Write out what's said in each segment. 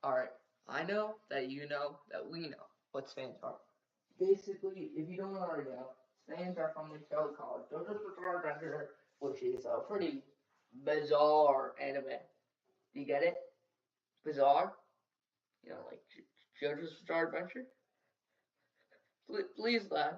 Alright, I know that you know that we know what stands are. Basically, if you don't already know, stands are from the show called JOJO's Bizarre Adventure, which is a pretty bizarre anime. Do you get it? Bizarre? You know, like JOJO's Bizarre Adventure? Please laugh.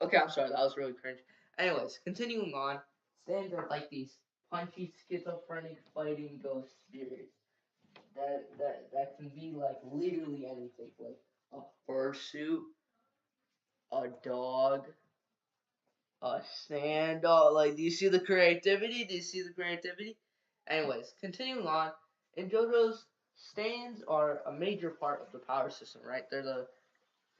Okay, I'm sorry, that was really cringe. Anyways, continuing on, stands are like these punchy, schizophrenic fighting ghost spirits that can be like literally anything, like a fursuit, a dog, a sandal. Like, do you see the creativity? Do you see the creativity? Anyways, continuing on, in JoJo's, stands are a major part of the power system, right? They're the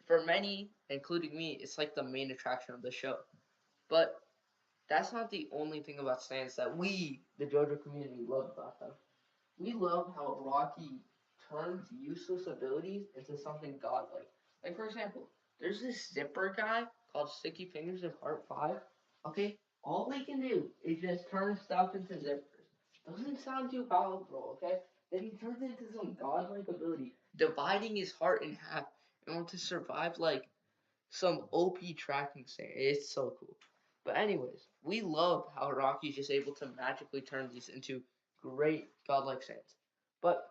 for many, including me, it's like the main attraction of the show. But that's not the only thing about stands that we, the JoJo community, love about them. We love how Rocky turns useless abilities into something godlike. Like, for example, there's this zipper guy called Sticky Fingers in Part 5. Okay? All he can do is just turn stuff into zippers. Doesn't sound too powerful, okay? Then he turns it into some godlike ability, dividing his heart in half in order to survive, like, some OP tracking stand. It's so cool. But anyways, we love how Rocky's just able to magically turn these into great godlike stands. But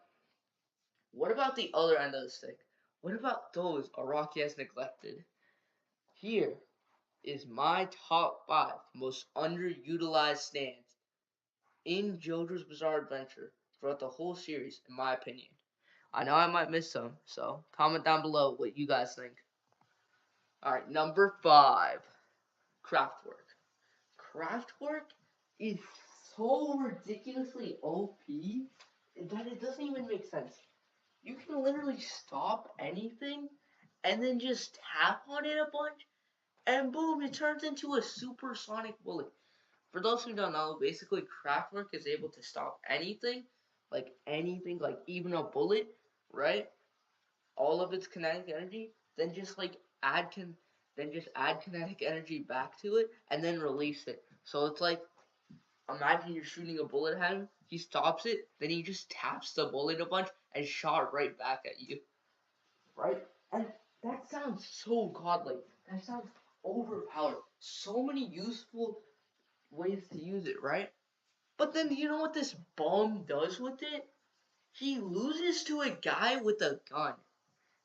what about the other end of the stick? What about those Araki has neglected? Here is my top 5 most underutilized stands in JoJo's Bizarre Adventure throughout the whole series, in my opinion. I know I might miss some, so comment down below what you guys think. Alright, number 5, Craftwork. Craftwork is so ridiculously OP that it doesn't even make sense. You can literally stop anything and then just tap on it a bunch, and boom, it turns into a supersonic bullet. For those who don't know, basically Craftwork is able to stop anything, like even a bullet, right? All of its kinetic energy, then just like add can then just add kinetic energy back to it and then release it. So it's like, imagine you're shooting a bullet at him, he stops it, then he just taps the bullet a bunch and shot right back at you. Right? And that sounds so godlike. That sounds overpowered. So many useful ways to use it, right? But then you know what this bum does with it? He loses to a guy with a gun.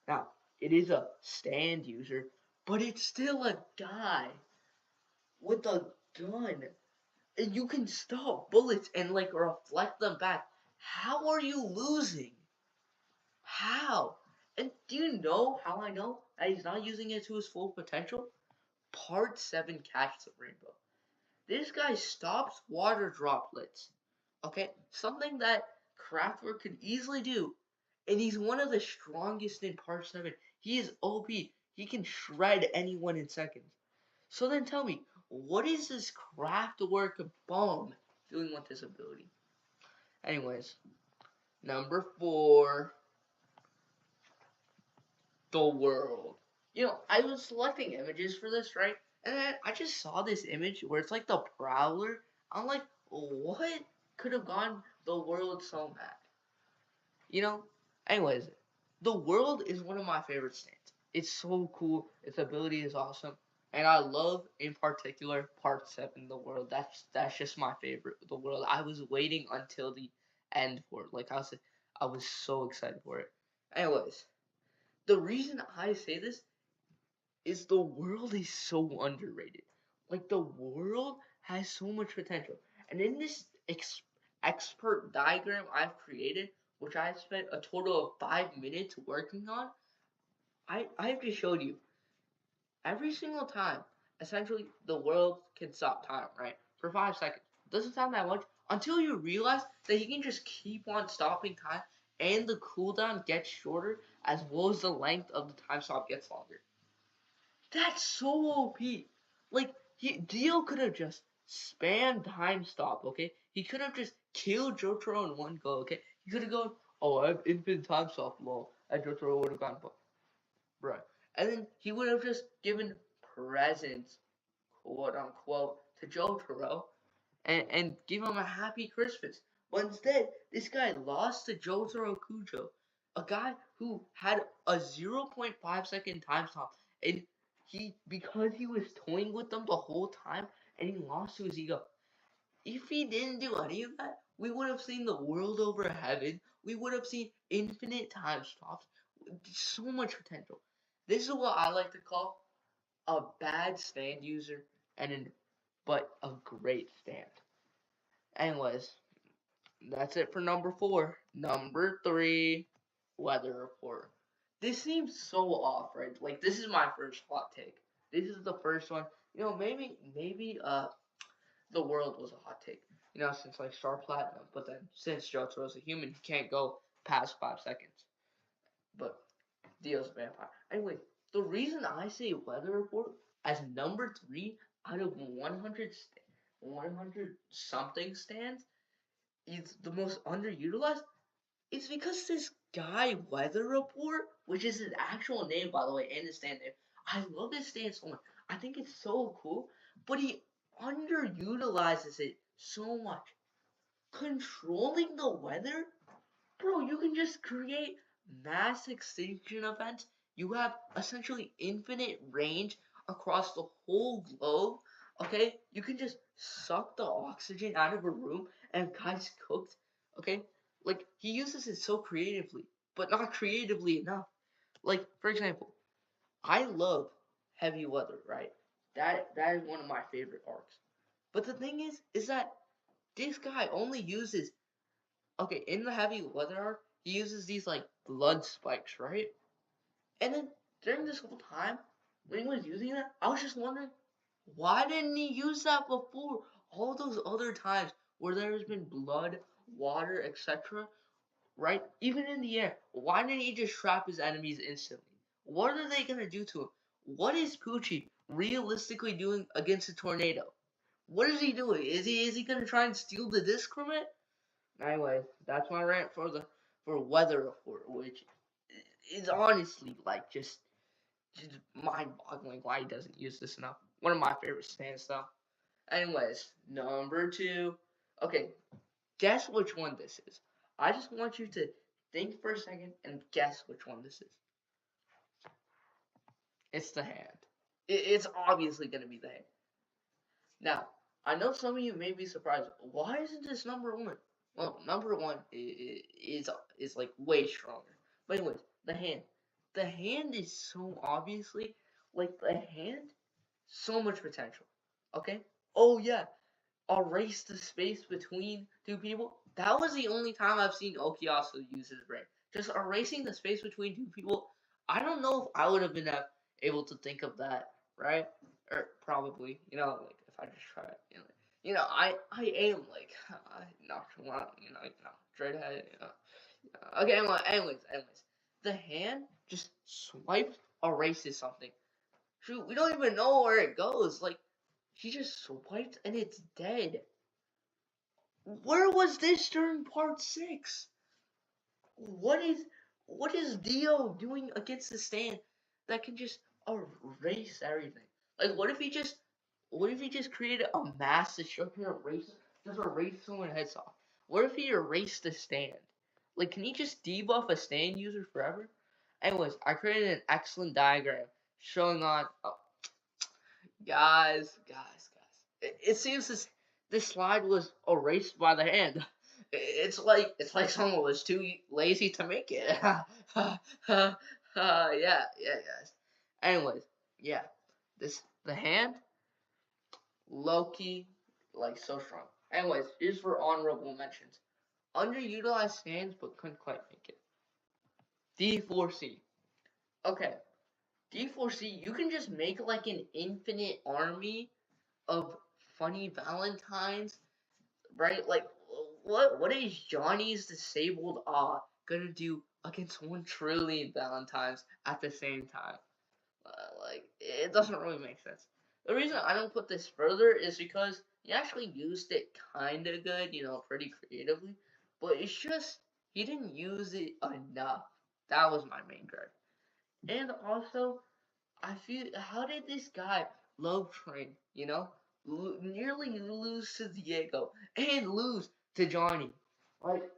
Now, it is a stand user, but it's still a guy with a gun. And you can stop bullets and like reflect them back. How are you losing? How? And do you know how I know that he's not using it to his full potential? Part 7 Catch the Rainbow. This guy stops water droplets. Okay? Something that Kraftwerk could easily do. And he's one of the strongest in Part 7. He is OP. He can shred anyone in seconds. So then tell me, what is this Kraftwerk bum doing with this ability? Anyways, number 4, the world. You know, I was selecting images for this, right? And then I just saw this image where it's like the Prowler. I'm like, what could have gone the world so mad? You know? Anyways, the world is one of my favorite stands. It's so cool. Its ability is awesome. And I love, in particular, Part 7, the world. That's just my favorite, the world. I was waiting until the end for it. Like, I was so excited for it. Anyways, the reason I say this is the world is so underrated. Like, the world has so much potential. And in this expert diagram I've created, which I spent a total of 5 minutes working on, I've just showed you every single time. Essentially, the world can stop time, right? For 5 seconds. Doesn't sound that much until you realize that you can just keep on stopping time and the cooldown gets shorter as well as the length of the time stop gets longer. That's so OP. Like, Dio could have just spammed time stop, okay? He could have just killed Jotaro in one go, okay? He could have gone, oh, I have infinite time stop, lol. And Jotaro would have gone, bruh. And then he would have just given presents, quote unquote, to Jotaro and give him a happy Christmas. But instead, this guy lost to Jotaro Kujo. A guy who had a 0.5 second time stop, and because he was toying with them the whole time, and he lost to his ego. If he didn't do any of that, we would have seen the world over heaven. We would have seen infinite time stops. So much potential. This is what I like to call a bad stand user but a great stand. Anyways, that's it for number 4. Number 3, weather report. This seems so off, right? Like, this is my first hot take. This is the first one. Maybe the world was a hot take. Since like Star Platinum, but then since JOJO is a human, he can't go past 5 seconds. But Dio's a vampire. Anyway, the reason I say weather report as number 3 out of 100 something stands is the most underutilized. It's because this guy Weather Report, which is his actual name by the way, and his stand name. I love his stand so much. I think it's so cool, but he underutilizes it so much. Controlling the weather? Bro, you can just create mass extinction events. You have essentially infinite range across the whole globe. Okay? You can just suck the oxygen out of a room and guys cooked. Okay? Like, he uses it so creatively, but not creatively enough. Like, for example, I love heavy weather, right? That is one of my favorite arcs. But the thing is that this guy only uses, okay, in the heavy weather arc, he uses these like blood spikes, right? And then during this whole time, when he was using that, I was just wondering, why didn't he use that before? All those other times where there's been blood, water, etc., right? Even in the air, why didn't he just trap his enemies instantly? What are they gonna do to him? What is Poochie realistically doing against a tornado? What is he doing? Is he gonna try and steal the disc from it? Anyway, that's my rant for weather report, which is honestly like just mind-boggling why he doesn't use this enough. One of my favorite stands though. Anyways, number 2. Okay, guess which one this is. I just want you to think for a second and guess which one this is. It's the hand. It's obviously gonna be the hand. Now, I know some of you may be surprised. Why isn't this number 1? Well, number 1 is like way stronger. But anyways, the hand. The hand is so obviously like the hand, so much potential. Okay. Oh yeah, erase the space between two people. That was the only time I've seen Okuyasu use his brain. Just erasing the space between two people. I don't know if I would have been able to think of that, right? Or probably, like if I just try it, I aim like nonchalant, straight ahead, Okay, anyways, the hand just swipes, erases something. Shoot, we don't even know where it goes. Like, he just swiped and it's dead. Where was this during part 6? What is Dio doing against the stand that can just erase everything? Like, what if he just created a mass destruction eraser, just erase someone's heads off? What if he erased the stand? Like, can he just debuff a stand user forever? Anyways, I created an excellent diagram showing on. Oh, guys. It seems this slide was erased by the hand. It's like someone was too lazy to make it. Yeah, guys. Anyways, yeah, the hand, Loki, like so strong. Anyways, here's for honorable mentions. Underutilized stands, but couldn't quite make it. D4C. Okay, D4C. You can just make like an infinite army of funny Valentines, right? Like, what is Johnny's disabled gonna do against 1 trillion Valentines at the same time? Like, it doesn't really make sense. The reason I don't put this further is because he actually used it kinda good, pretty creatively, but it's just he didn't use it enough. That was my main gripe. And also, I feel, how did this guy love train, nearly lose to Diego and lose to Johnny? Like,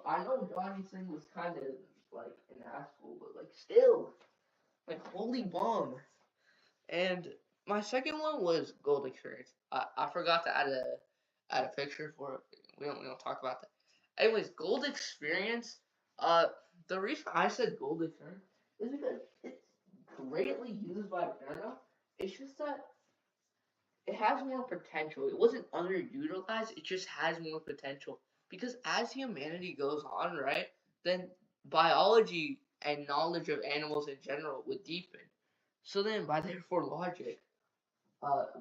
I know Johnny's thing was kind of like in school, but like still, like holy bomb. And my second one was Gold Experience. I forgot to add a picture for it. We don't talk about that. Anyways, Gold Experience. Uh, the reason I said Gold Experience is because it's greatly used by Paramount. It's just that it has more potential. It wasn't underutilized. It just has more potential because as humanity goes on, right, then biology and knowledge of animals in general would deepen. So then, by therefore logic,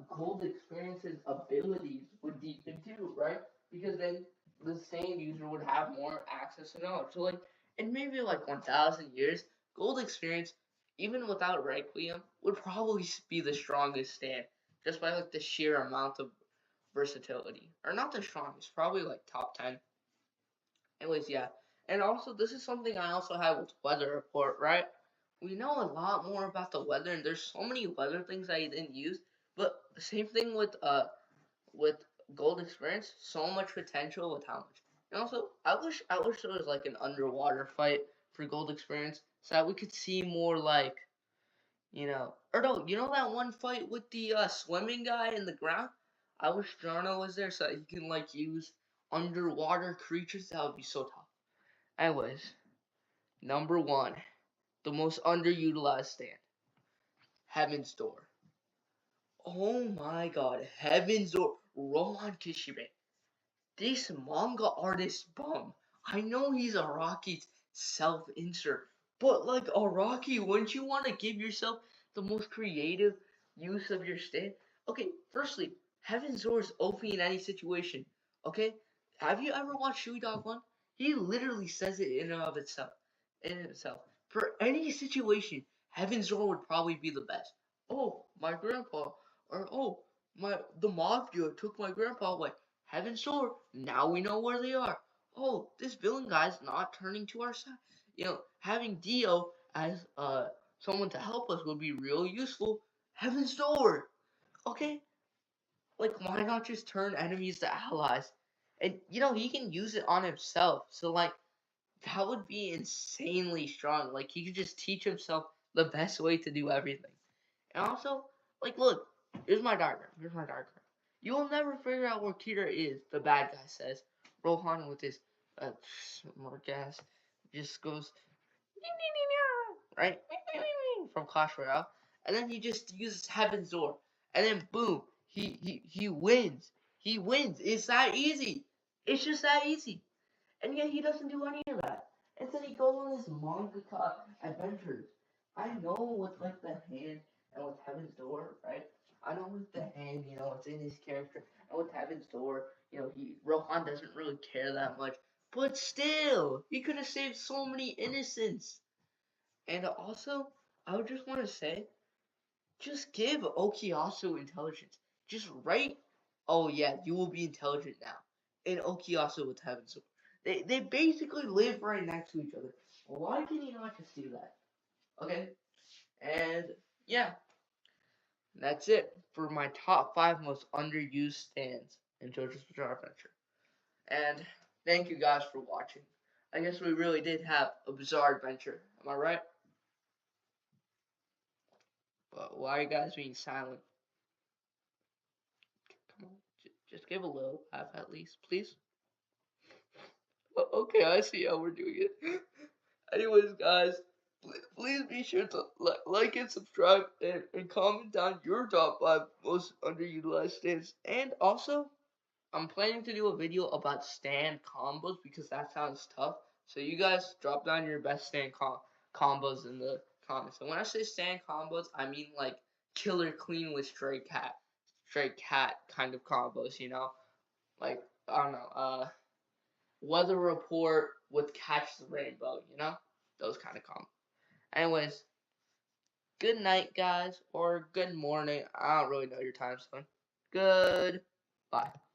Gold Experience's abilities would deepen too, right? Because then the same user would have more access to knowledge. So like in maybe like 1,000 years, Gold Experience, even without Requiem, would probably be the strongest stand, just by like the sheer amount of versatility. Or not the strongest, probably like top 10. Anyways, yeah. And also, this is something I also have with Weather Report, right? We know a lot more about the weather, and there's so many weather things I didn't use. But the same thing with Gold Experience, so much potential with how much. And also, I wish there was like an underwater fight for Gold Experience, so that we could see more like or no, you know that one fight with the swimming guy in the ground. I wish Jarno was there so that he can like use underwater creatures. That would be so tough. Anyways, number one, the most underutilized stand, Heaven's Door. Oh my god, Heaven's Door, Roman Kishibe. This manga artist bum. I know he's Araki's self-insert, but like Araki, wouldn't you want to give yourself the most creative use of your stand? Okay, firstly, Heaven's Door is OP in any situation. Okay, have you ever watched Shui Dog 1? He literally says it in and of itself. In itself, for any situation, Heaven's Door would probably be the best. Oh, my grandpa, or oh, the mafia took my grandpa away. Heaven's Door, now we know where they are. Oh, this villain guy's not turning to our side. Having Dio as someone to help us would be real useful. Heaven's Door. Okay? Like why not just turn enemies to allies? And he can use it on himself. So like that would be insanely strong. Like he could just teach himself the best way to do everything. And also, like, look, here's my diagram. Here's my diagram. You will never figure out where Kira is, the bad guy says. Rohan with his more gas just goes right from Clash Royale, and then he just uses Heaven's Door, and then boom, he wins. He wins. It's that easy. It's just that easy. And yet he doesn't do any of that. Instead he goes on this mangaka adventures. I know with like the hand and with Heaven's Door, right? I know with the hand, it's in his character. And with Heaven's Door, Rohan doesn't really care that much. But still, he could have saved so many innocents. And also, I would just want to say, just give Okuyasu intelligence. Just write, oh yeah, you will be intelligent now. And Okuyasu with Heaven's Door. They basically live right next to each other. Why can you not just do that? Okay? And yeah, that's it for my top 5 most underused stands in JoJo's Bizarre Adventure. And thank you guys for watching. I guess we really did have a bizarre adventure. Am I right? But why are you guys being silent? Come on, just give a little laugh at least, please. Okay, I see how we're doing it. Anyways, guys, please be sure to like and subscribe and comment down your top 5 most underutilized stands. And also, I'm planning to do a video about stand combos because that sounds tough. So you guys drop down your best stand combos in the comments. And when I say stand combos, I mean like killer clean with stray cat kind of combos. Like I don't know, Weather Report with Catch the Rainbow. Those kind of combos. Anyways, good night, guys, or good morning. I don't really know your time zone. Goodbye.